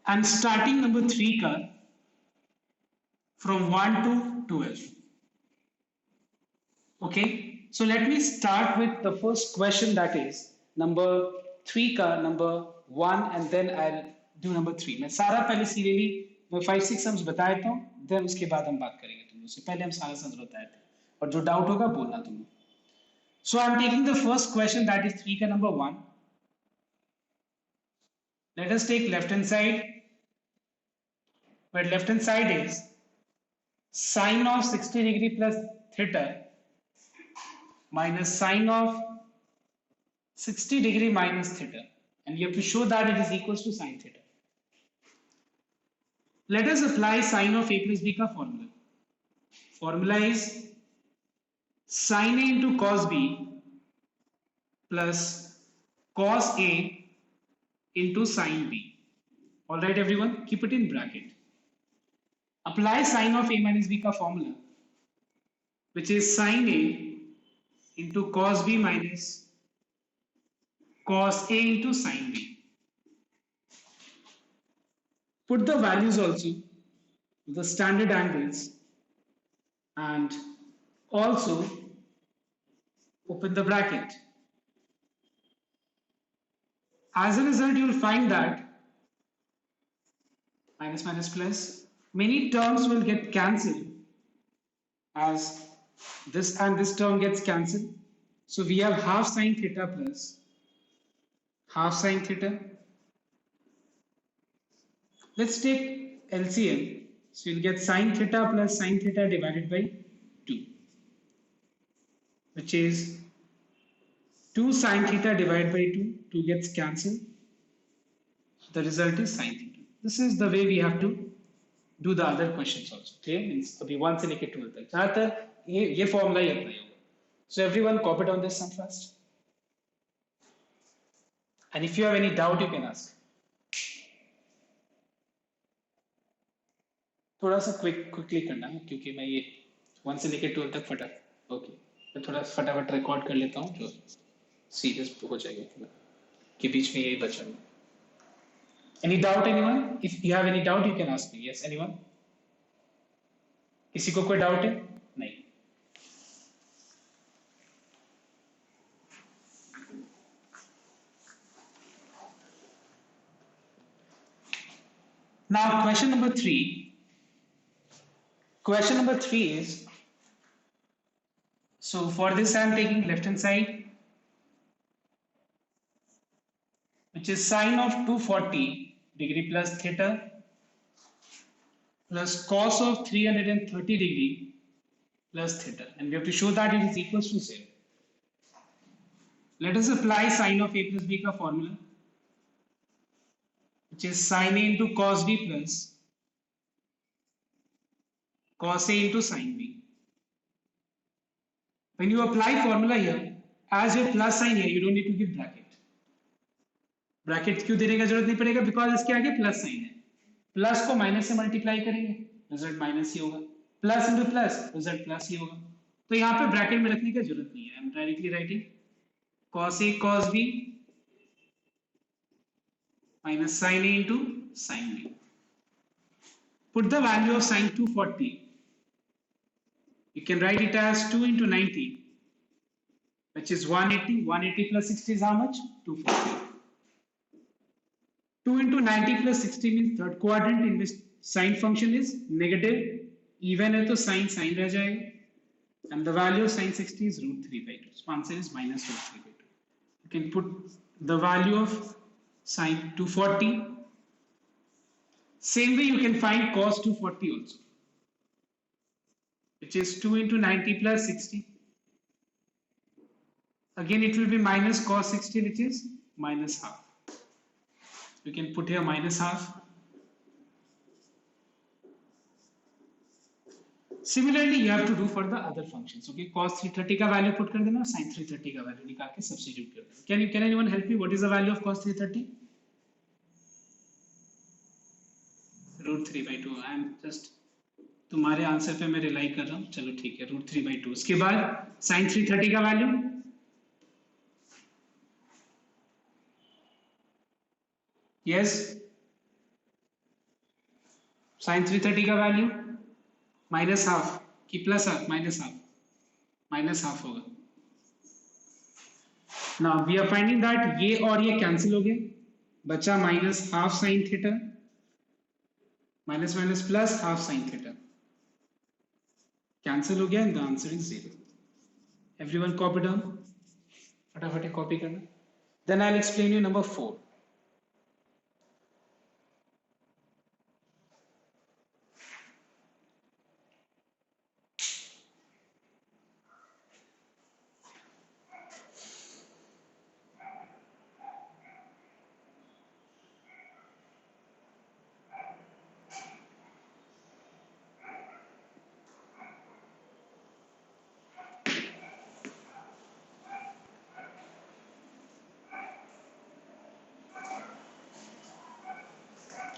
I'm starting number 3 ka from 1 to 12. Okay, so let me start with the first question, that is number 3 ka number 1, and then I'll do number 3. मैं सारा पहले serially मैं 5-6 sums बता देता हूँ, then उसके बाद हम बात करेंगे तुम उससे पहले हम सारा सम्स बताए थे, और जो डाउट होगा बोलना तुम्हें. So I'm taking the first question, that is 3 ka number 1. Let us take left hand side, where left hand side is sine of 60 degree plus theta minus sine of 60 degree minus theta, and you have to show that it is equals to sine theta. Let us apply sine of a plus b ka formula. Formula is sine a into cos b plus cos a into sine b. All right, everyone, keep it in bracket. Apply sine of a minus b ka formula, which is sine a into cos b minus cos a into sine b. Put the values also, the standard angles, and also open the bracket. As a result, you will find that minus minus plus, many terms will get cancelled as this and this term gets cancelled. So we have half sine theta plus half sine theta. Let's take LCM. So you'll get sine theta plus sine theta divided by 2, which is 2 sine theta divided by 2. 2 gets cancelled. The result is sine theta. This is the way we have to do the other questions also. Okay, means अभी 1 से लेके 12 तक जहाँ तक ये formula ही apply होगा. So everyone copy down this sum first. And if you have any doubt, you can ask. थोड़ा सा quickly करना है, क्योंकि मैं ये 1 से लेके 12 तक फटा. ओके, मैं थोड़ा फटाफट रिकॉर्ड कर लेता हूँ, जो सीरियस हो जाएगा कि बीच में यही बचा है. Any doubt, anyone? If you have any doubt, you can ask me. Yes, anyone? किसी को कोई डाउट है? नहीं. Now, question number 3. Question number 3 is, so for this I am taking left hand side, which is sine of 240 degree plus theta plus cos of 330 degree plus theta, and we have to show that it is equals to 0. Let us apply sine of a plus b ka formula, which is sine a into cos b plus cos a into sine b. When you apply formula here, as your plus sign here, you don't need to give bracket. Bracket क्यों देने का जरूरत नहीं पड़ेगा, because इसके आगे plus sign है. Plus को माइनस से मल्टीप्लाई करेंगे, रिजल्ट माइनस ही होगा. Plus into plus, result plus ही होगा. तो यहाँ पे ब्रैकेट में रखने की जरूरत नहीं है. I am directly writing cos a cos b minus sin a into sin b. Put the value of sin 240. You can write it as 2 into 90, which is 180. 180 plus 60 is how much? 240. 2 into 90 plus 60 means third quadrant in which sine function is negative. Even है तो sine sine रह जाएगा. And the value of sine 60 is root 3 by 2. So answer is minus root 3 by 2. You can put the value of sine 240. Same way you can find cos 240 also, which is 2 into 90 plus 60. Again it will be minus cos 60, which is minus half. You can put here minus half. Similarly, you have to do for the other functions. Okay, cos 330 का value put कर देना, sin 330 का value निकाल के substitute कर देना. Can anyone help me? What is the value of cos 330? Root 3 by 2. I am just तुम्हारे answer पे मैं रिलाई कर रहा हूँ. चलो ठीक है, root 3 by 2. उसके बाद sin 330 का value yes साइन 330 का वैल्यू माइनस हाफ कि प्लस हाफ, माइनस हाफ होगा। Now we are finding that ये और ये कैंसिल हो गए, बचा minus half sine theta, minus minus plus half sine theta, cancel हो गया and the answer is 0। Everyone copy down, फटाफट कॉपी करना। Then I will explain you number 4।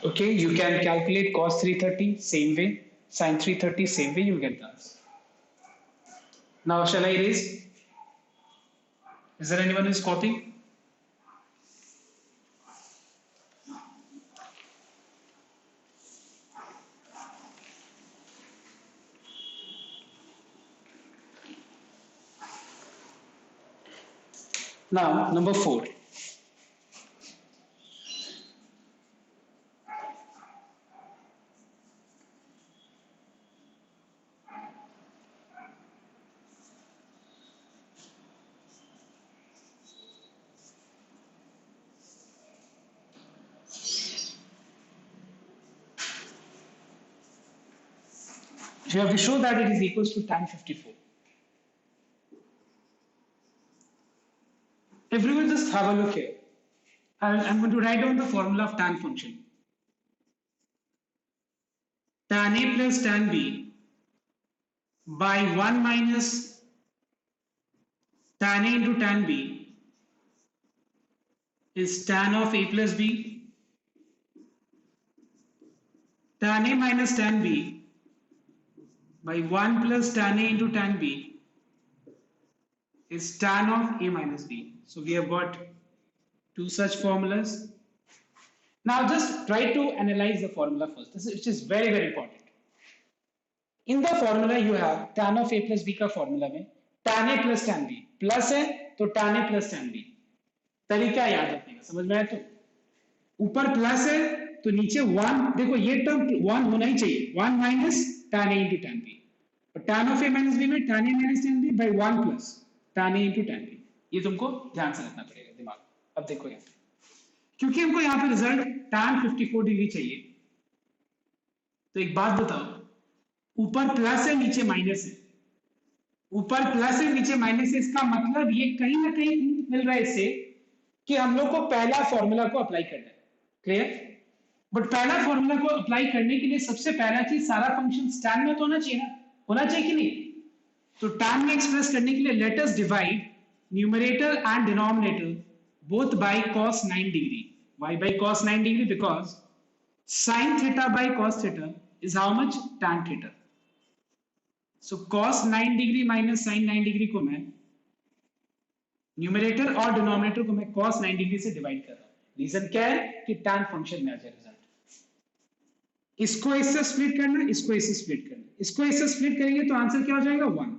Okay, you can calculate cos 330 same way, sin 330 same way, you'll get the answer. Now shall I erase? Is there anyone who is copying? Now number 4. You have to show that it is equals to tan 54. Everyone just have a look here. I'm going to write down the formula of tan function. Tan A plus tan B by 1 minus tan A into tan B is tan of A plus B. Tan A minus tan B by 1 plus tan A into tan B is tan of A minus B. So we have got two such formulas. Now just try to analyze the formula first, which is very very important. In the formula you have tan of A plus B का formula में tan A plus tan B plus है तो tan A plus tan B, तरीका याद रखने का, समझ में आया? तो ऊपर प्लस है तो नीचे 1, देखो ये टर्म 1 होना ही चाहिए, 1 minus tan A into tan B, और tan of A minus B में tan A minus tan B by 1 plus tan A into tan B, ये तुमको ध्यान से रखना पड़ेगा दिमाग। अब देखो यहाँ क्योंकि हमको यहाँ पे रिजल्ट tan 54 डिग्री चाहिए, तो एक बात बताओ, ऊपर प्लस है नीचे माइनस है, ऊपर प्लस है नीचे माइनस है, इसका मतलब ये कहीं ना कहीं मिल रहा है इससे कि हम लोग को पहला फॉर्मूला को अप्लाई करना है। क्लियर? बट पहला फॉर्मूला को अप्लाई करने के लिए सबसे पहला चीज सारा फंक्शन tan में तो होना चाहिए ना, होना चाहिए कि नहीं? तो tan में एक्सप्रेस करने के लिए let us divide numerator and denominator both by cos 9 degree. Why by cos 9 degree? Because sin theta by cos theta is how much? Tan theta. So cos 9 degree minus sin 9 degree को मैं numerator और denominator को मैं cos 9 degree से divide कर रहा हूं। Reason क्या है कि tan फंक्शन में आ जाए रिजल्ट। इसको इससे स्प्लिट करना, इसको इससे स्प्लिट करना, इसको इससे स्प्लिट करेंगे तो आंसर क्या हो जाएगा? 1।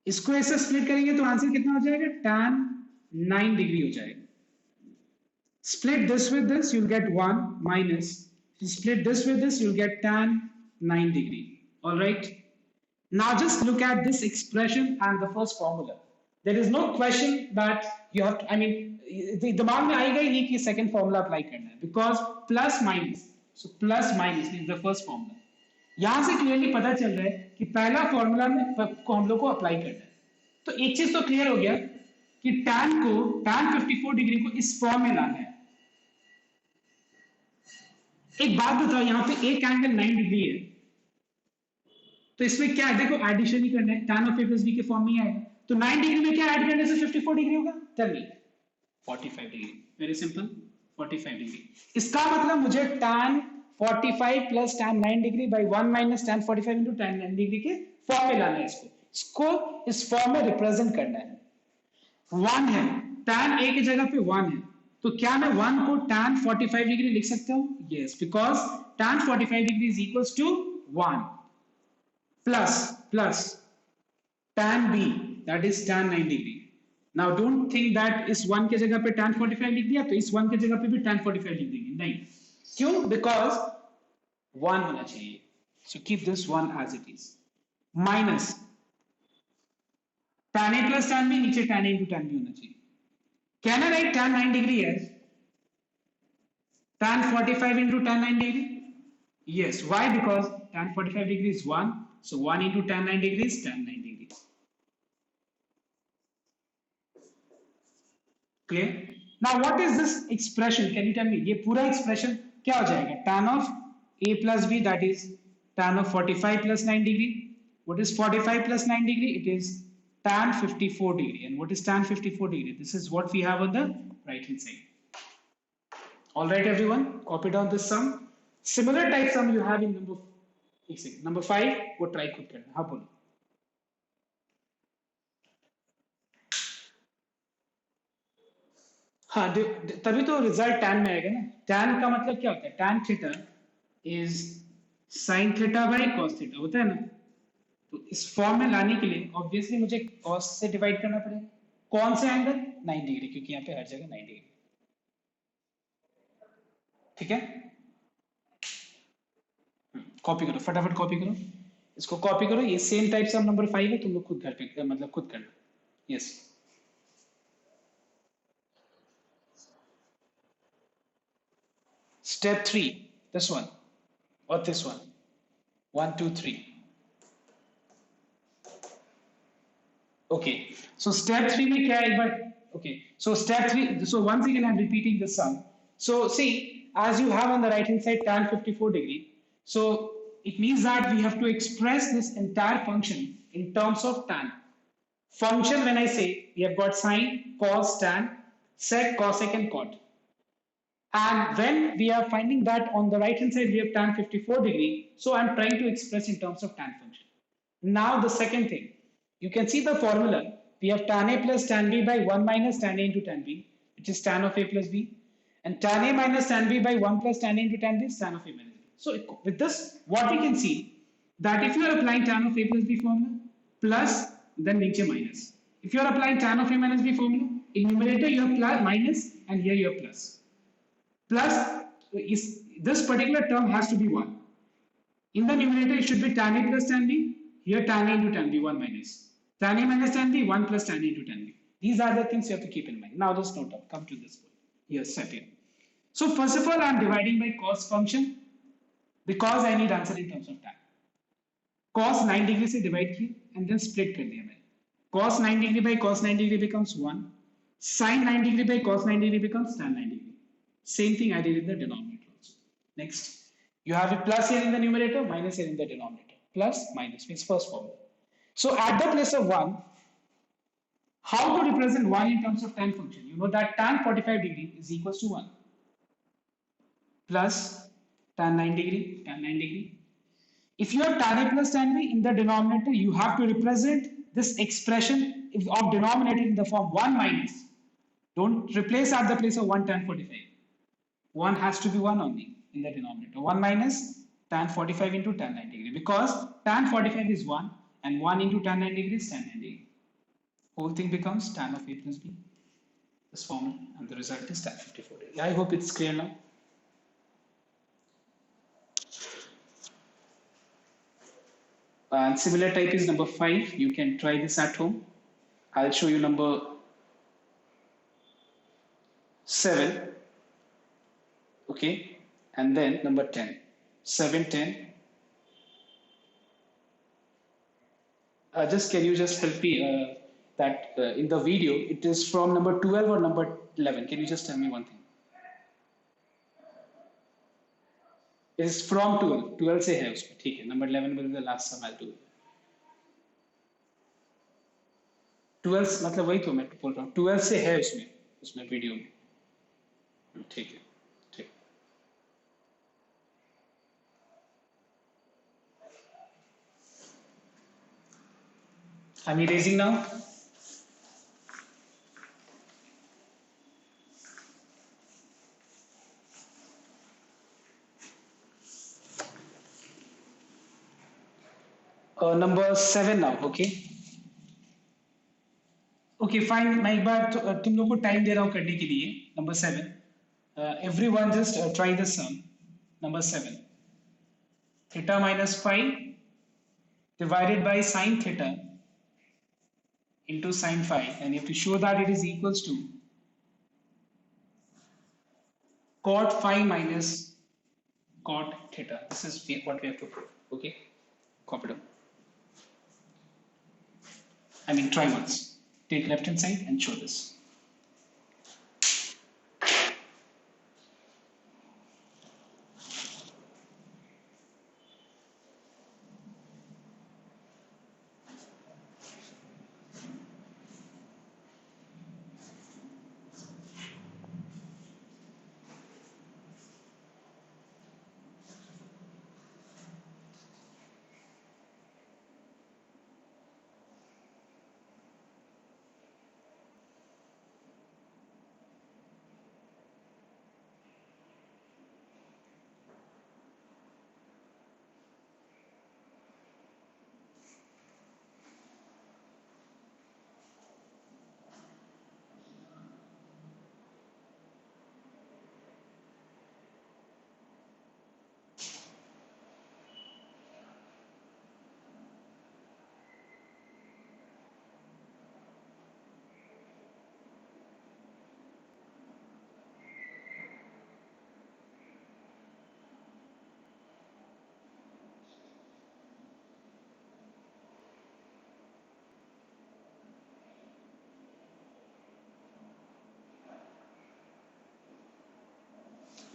इसको इससे स्प्लिट करेंगे तो आंसर कितना हो जाएगा? tan 9 डिग्री हो जाएगा। Split this with this, you'll get 1 minus. Split this with this, you'll get tan 9 degree. All right. Now just look at this expression and the first formula. There is no question that you have to, I mean, दिमाग में आएगा ही नहीं कि second formula apply करना है, because plus minus. So plus minus means the first formula. यहाँ से clearly पता चल रहा है कि पहला formula में को हम लोग को apply करना है। तो एक चीज तो clear हो गया कि tan 54 डिग्री को इस फॉर्म में लाना है। एक बात बताओ, यहाँ पे एक एंगल 9 डिग्री है, तो इसमें क्या है? देखो एडिशन ही करना है, tan of A plus B के फॉर्म में ही आएगा, तो 9 डिग्री में क्या ऐड करने से 54 डिग्री होगा? Tell me. 45 degree. Very simple, 45 degree. इसका मतलब मुझे tan 45 plus tan 9 degree by 1 minus tan 45 into tan 9 degree के फॉर्म में लाना है। इसको इस फॉर्म में रिप्रेजेंट करना है। 1 है, tan A की जगह पे 1 है, तो क्या मैं 1 को tan 45 डिग्री लिख सकता हूँ? Yes, because tan 45 degree is equals to 1 plus tan b that is tan 9 degree. Now don't think that इस 1 के जगह पे tan 45 लिख दिया तो इस 1 के जगह पे भी tan 45 लिख देंगे, नहीं. क्यों? Because 1 होना चाहिए. So keep this 1 as it is. Minus tan a plus tan b, नीचे tan a into tan b होना चाहिए. Can I write tan 9 degree as tan 45 into tan 9 degree? Yes. Why? Because tan 45 degree is 1. So 1 into tan 9 degree is tan 9 degrees. Clear? Now what is this expression? Can you tell me? ये पूरा expression क्या हो जाएगा? Tan of a plus b, that is tan of 45 plus 9 degree. What is 45 plus 9 degree? It is tan 54 degree. And what is tan 54 degree? This is what we have on the right hand side. All right, everyone, copy down this sum. Similar type sum you have in number 5. वो try खुद करना. हाँ बोलो. हाँ, तभी तो result tan में आएगा ना. टैन का मतलब क्या होता है? Tan theta is sine theta by cos theta होता है ना. तो इस फॉर्म में लाने के लिए ऑब्वियसली मुझे कॉस से डिवाइड करना पड़ेगा. कौन से एंगल? 9 डिग्री, क्योंकि यहाँ पे हर जगह 9 डिग्री. ठीक है, कॉपी करो, फटाफट कॉपी करो. इसको कॉपी करो. ये सेम टाइप सम नंबर 5 है. तुम लोग खुद घर पे मतलब खुद करना. Yes. Step 3, this one or this one. 1, 2, 3. Okay, so step 3 में क्या है एक बार. Okay, so step 3, so once again I'm repeating the sum. So see, as you have on the right hand side tan 54 degree, so it means that we have to express this entire function in terms of tan. Function, when I say, we have got sine, cos, tan, sec, cosec and cot. And when we are finding that on the right hand side we have tan 54 degree, so I'm trying to express in terms of tan function. Now the second thing, you can see the formula. We have tan a plus tan b by 1 minus tan a into tan b, which is tan of a plus b, and tan a minus tan b by 1 plus tan a into tan b is tan of a minus b. So with this, what we can see, that if you are applying tan of a plus b formula plus, then niche minus. If you are applying tan of a minus b formula, in numerator you have plus minus and here you have plus. Plus, this particular term has to be 1. In the numerator, it should be tan a plus tan b. Here, tan a into tan b, 1 minus. Tan a minus tan b, 1 plus tan a into tan b. These are the things you have to keep in mind. Now, just note down. Come to this point. Here, set here. So, first of all, I am dividing by cos function because I need answer in terms of tan. Cos 9 degree से divide किया and then split कर दिया मैंने. Cos 9 degree by cos 9 degree becomes 1. Sin 9 degree by cos 9 degree becomes tan 9 degree. Same thing I did in the denominator also. Next, you have a plus here in the numerator, minus here in the denominator. Plus, minus means first formula. So at the place of 1, how to represent 1 in terms of tan function? You know that tan 45 degree is equals to 1 plus tan 9 degree, tan 9 degree. If you have tan a plus tan b in the denominator, you have to represent this expression of denominator in the form 1 minus. Don't replace at the place of 1 tan 45. 1 has to be 1 only in the denominator. 1 minus tan 45 into tan 9 degree, because tan 45 is 1 and 1 into tan 9 degree is tan 9 degree. Whole thing becomes tan of a plus b, this formula, and the result is tan 54 degree. I hope it's clear now. And similar type is number 5. You can try this at home. I'll show you number 7. Okay, and then number 10. 7, 10. Just can you just help me that in the video it is from number 12 or number 11? Can you just tell me one thing? It is from 12. 12 से है उसमें, ठीक है. Number 11 will be the last sum I'll do. 12 मतलब वही तो मैं बोल रहा हूँ. 12 से है उसमें वीडियो में. ठीक है. I'm erasing now. Number 7 now, okay? Okay, fine. मैं एक बार तुम लोग को टाइम दे रहा हूँ करने के लिए. Number 7. Everyone just try the sum. Number 7. Theta minus phi divided by sine theta into sine phi, and you have to show that it is equals to cot phi minus cot theta. This is what we have to prove. Okay, copy down. I mean, try once. Take left hand side and show this.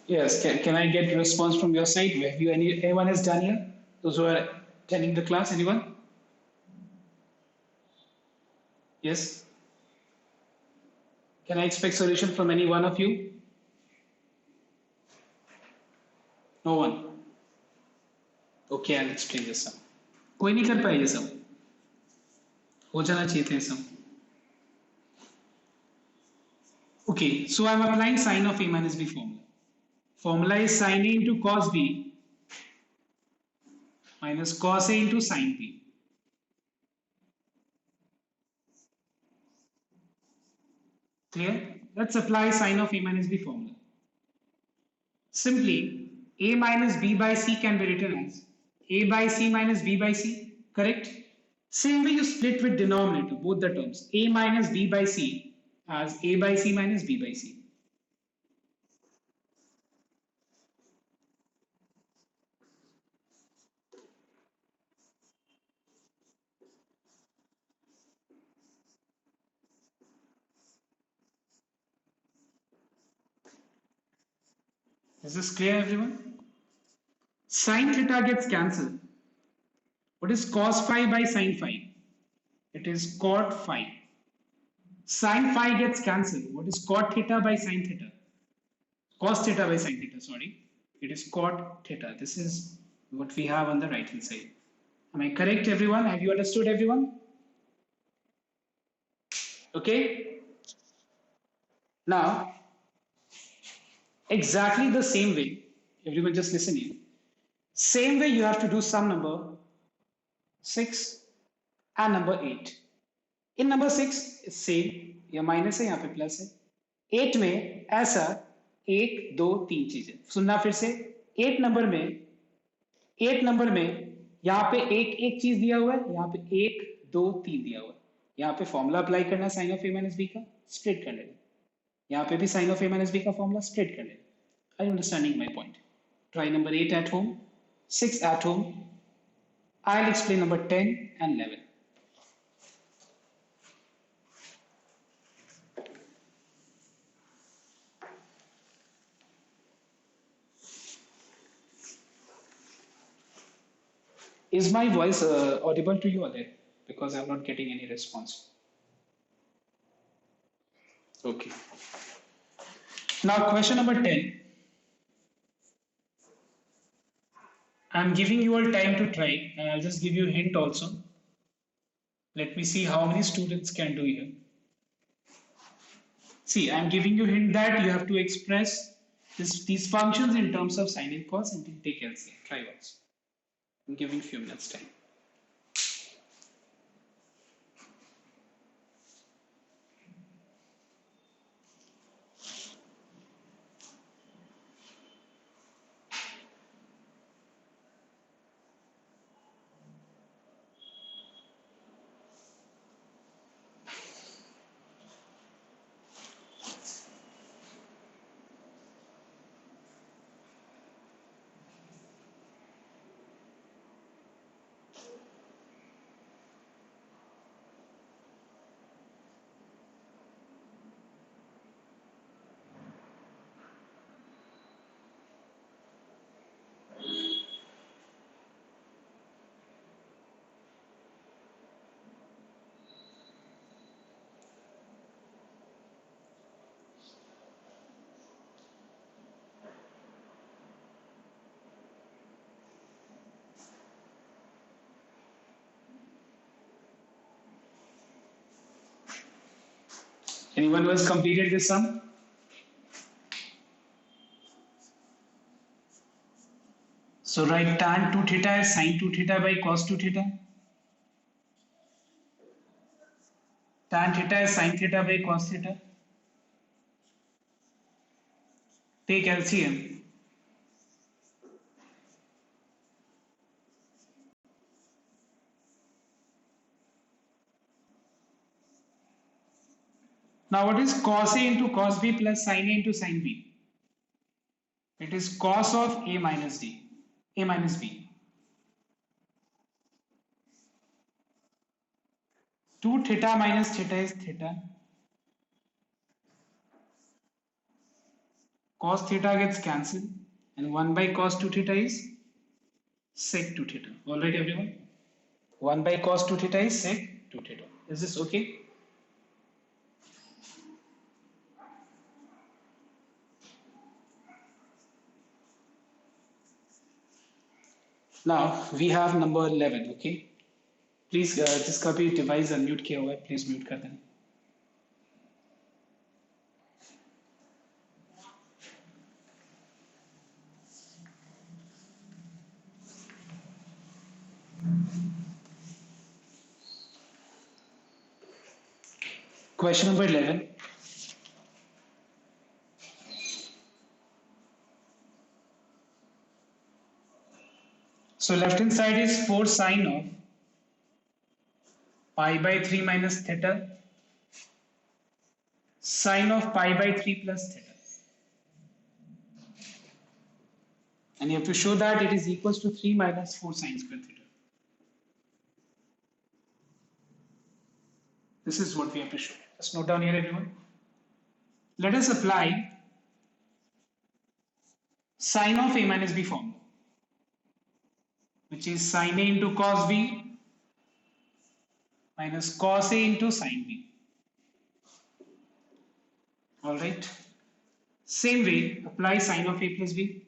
Yes, can I get a response from your side? Have you anyone has done here? Those who are attending the class, anyone? Yes? Can I expect solution from any one of you? No one. Okay, I'll explain this sum. कोई नहीं कर पाए ये सब. हो जाना चाहिए थे सब. Okay, so I'm applying sine of A minus B formula. Formula is sine A into cos B minus cos A into sine B. Clear? Let's apply sine of A minus B formula. Simply, A minus B by C can be written as A by C minus B by C, correct? Same way you split with denominator, both the terms, A minus B by C as A by C minus B by C. Is this clear, everyone? Sin theta gets cancelled. What is cos phi by sin phi? It is cot phi. Sin phi gets cancelled. What is cot theta by sin theta? Cos theta by sin theta, sorry. It is cot theta. This is what we have on the right hand side. Am I correct, everyone? Have you understood, everyone? Okay? Now, exactly the same way, everyone just listen here. Same way you have to do sum number 6 and number 8. In number 6, it's same, या minus है यहाँ पे plus है. 8 में ऐसा 1 2 3 चीजें सुनना फिर से. 8 नंबर में यहाँ पे एक चीज दिया हुआ है, यहाँ पे 1 2 3 दिया हुआ है. यहाँ पे फॉर्मूला अप्लाई करना sine of A minus B का, स्प्लिट कर लेना. यहाँ पे भी sine of A minus B का फॉर्मूला स्प्लिट कर लेना. Are you understanding my point? Try number 8 at home, 6 at home. I'll explain number 10 and 11. Is my voice audible to you, Adit? Because I'm not getting any response. Okay. Now, question number 10. I'm giving you all time to try, and I'll just give you a hint also. Let me see how many students can do here. See, I'm giving you a hint that you have to express these functions in terms of sine and cos and take LCM. Try once. I'm giving few minutes time. Anyone who has completed this sum? So write tan 2 theta as sin 2 theta by cos 2 theta. Tan theta is sin theta by cos theta. Take LCM. Now what is cos A into cos B plus sin A into sin B? It is cos of A minus B. 2 theta minus theta is theta. Cos theta gets cancelled and 1 by cos 2 theta is sec 2 theta. Alright everyone? 1 by cos 2 theta is sec 2 theta. Is this okay? Now we have number 11, okay? Please जिसका भी device unmute किया हुआ है, please mute कर देना. Question number 11. So left hand side is 4 sine of pi by 3 minus theta, sine of pi by 3 plus theta. And you have to show that it is equals to 3 minus 4 sine square theta. This is what we have to show. Just note down here everyone. Let us apply sine of A minus B formula, which is sin A into cos B minus cos A into sin B. Alright. Same way, apply sine of A plus B.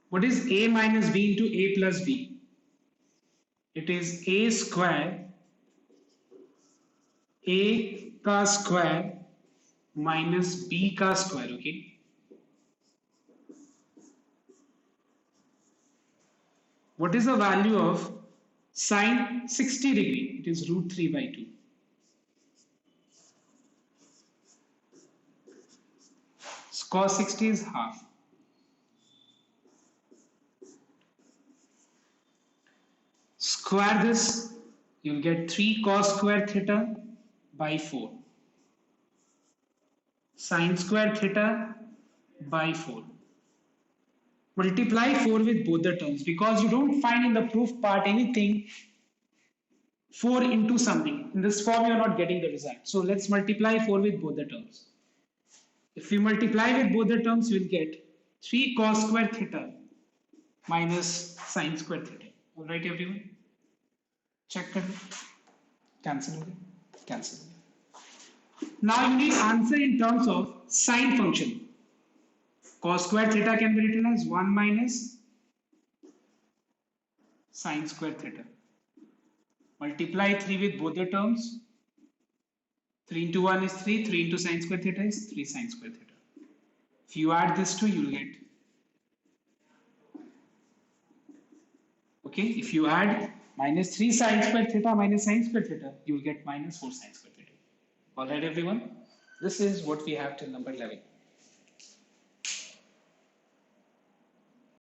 What is A minus B into A plus B? It is A square, A का square minus B का square, okay? What is the value of sine 60 degree? It is root 3 by 2. Cos 60 is half. Square this, you'll get 3 cos square theta by 4. Sin square theta by 4. Multiply 4 with both the terms because you don't find in the proof part anything 4 into something. In this form, you are not getting the result. So let's multiply 4 with both the terms. If we multiply with both the terms, you will get 3 cos square theta minus sin square theta. Alright, everyone? Check कर cancel. Now you need answer in terms of sine function. Cos square theta can be written as 1 minus sin square theta. Multiply 3 with both the terms. 3 into 1 is 3. 3 into sin square theta is 3 sin square theta. If you add this 2, you will get. Okay, if you add minus 3 sin square theta minus sin square theta, you will get minus 4 sin square theta. Alright, everyone? This is what we have till number 11.